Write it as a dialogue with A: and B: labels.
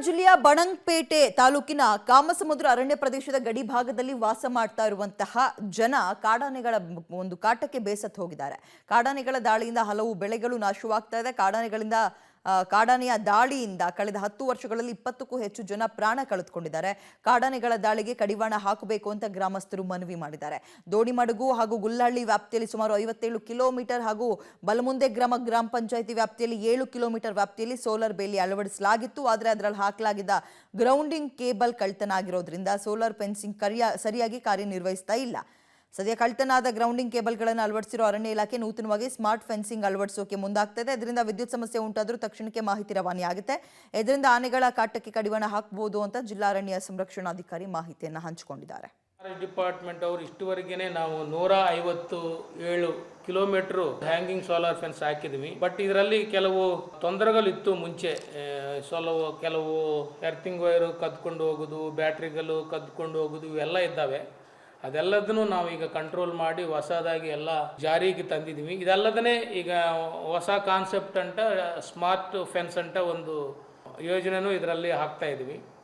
A: ಜಿಲ್ಲೆಯ ಬಣಂಗ್ಪೇಟೆ ತಾಲೂಕಿನ ಕಾಮಸಮುದ್ರ ಅರಣ್ಯ ಪ್ರದೇಶದ ಗಡಿ ಭಾಗದಲ್ಲಿ ವಾಸ ಮಾಡ್ತಾ ಇರುವಂತಹ ಜನ ಕಾಡಾನೆಗಳ ಒಂದು ಕಾಟಕ್ಕೆ ಬೇಸತ್ತು ಹೋಗಿದ್ದಾರೆ. ಕಾಡಾನೆಗಳ ದಾಳಿಯಿಂದ ಹಲವು ಬೆಳೆಗಳು ನಾಶವಾಗ್ತಾ ಇದೆ. ಕಾಡಾನೆಯ ದಾಳಿಯಿಂದ ಕಳೆದ 10 ವರ್ಷಗಳಲ್ಲಿ 20ಕ್ಕೂ ಹೆಚ್ಚು ಜನ ಪ್ರಾಣ ಕಳೆದುಕೊಂಡಿದ್ದಾರೆ. ಕಾಡಾನೆಗಳ ದಾಳಿಗೆ ಕಡಿವಾಣ ಹಾಕಬೇಕು ಅಂತ ಗ್ರಾಮಸ್ಥರು ಮನವಿ ಮಾಡಿದ್ದಾರೆ. ದೋಣಿಮಡುಗು ಹಾಗೂ ಗುಲ್ಲಹಳ್ಳಿ ವ್ಯಾಪ್ತಿಯಲ್ಲಿ ಸುಮಾರು 57 ಕಿಲೋಮೀಟರ್ ಹಾಗೂ ಬಲಮುಂದೆ ಗ್ರಾಮ ಪಂಚಾಯಿತಿ ವ್ಯಾಪ್ತಿಯಲ್ಲಿ 7 ಕಿಲೋಮೀಟರ್ ವ್ಯಾಪ್ತಿಯಲ್ಲಿ ಸೋಲಾರ್ ಬೇಲಿ ಅಳವಡಿಸಲಾಗಿತ್ತು. ಆದರೆ ಅದರಲ್ಲಿ ಹಾಕಲಾಗಿದ್ದ ಗ್ರೌಂಡಿಂಗ್ ಕೇಬಲ್ ಕಳ್ತನ ಆಗಿರೋದ್ರಿಂದ ಸೋಲಾರ್ ಫೆನ್ಸಿಂಗ್ ಸರಿಯಾಗಿ ಕಾರ್ಯನಿರ್ವಹಿಸ್ತಾ ಇಲ್ಲ. ಸದ್ಯ ಕಳ್ತನಾದ ಗ್ರೌಂಡಿಂಗ್ ಕೇಬಲ್ಗಳನ್ನು ಅಳವಡಿಸಿರೋ ಅರಣ್ಯ ಇಲಾಖೆ ನೂತನವಾಗಿ ಸ್ಮಾರ್ಟ್ ಫೆನ್ಸಿಂಗ್ ಅಳವಡಿಸೋಕೆ ಮುಂದಾಗ್ತಾ ಇದೆ. ಇದರಿಂದ ವಿದ್ಯುತ್ ಸಮಸ್ಯೆ ಉಂಟಾದರೂ ತಕ್ಷಣಕ್ಕೆ ಮಾಹಿತಿ ರವಾನೆ ಆಗುತ್ತೆ. ಇದರಿಂದ ಆನೆಗಳ ಕಾಟಕ್ಕೆ ಕಡಿವಾಣ ಹಾಕಬಹುದು ಅಂತ ಜಿಲ್ಲಾ ಅರಣ್ಯ ಸಂರಕ್ಷಣಾಧಿಕಾರಿ ಮಾಹಿತಿಯನ್ನು ಹಂಚಿಕೊಂಡಿದ್ದಾರೆ.
B: ಡಿಪಾರ್ಟ್ಮೆಂಟ್ ಅವರು ಇಷ್ಟುವರೆಗೆ ನಾವು 157 ಕಿಲೋಮೀಟರ್ ಹ್ಯಾಂಗಿಂಗ್ ಸೋಲಾರ್ ಫೆನ್ಸ್ ಹಾಕಿದ್ವಿ. ಬಟ್ ಇದರಲ್ಲಿ ಕೆಲವು ತೊಂದರೆಗಳಿತ್ತು. ಮುಂಚೆ ಕೆಲವು ಎರ್ತಿಂಗ್ ವೈರು ಕದ್ಕೊಂಡು ಹೋಗೋದು, ಬ್ಯಾಟ್ರಿಗಳು ಕದ್ಕೊಂಡು ಹೋಗೋದು ಇವೆಲ್ಲ ಇದ್ದಾವೆ. ಅದೆಲ್ಲದನ್ನು ನಾವೀಗ ಕಂಟ್ರೋಲ್ ಮಾಡಿ ಹೊಸದಾಗಿ ಎಲ್ಲ ಜಾರಿಗೆ ತಂದಿದ್ದೀವಿ. ಇದಲ್ಲದೇ ಈಗ ಹೊಸ ಕಾನ್ಸೆಪ್ಟ್ ಅಂತ ಸ್ಮಾರ್ಟ್ ಫೆನ್ಸ್ ಅಂತ ಒಂದು ಯೋಜನೆನೂ ಇದರಲ್ಲಿ ಹಾಕ್ತಾ ಇದ್ದೀವಿ.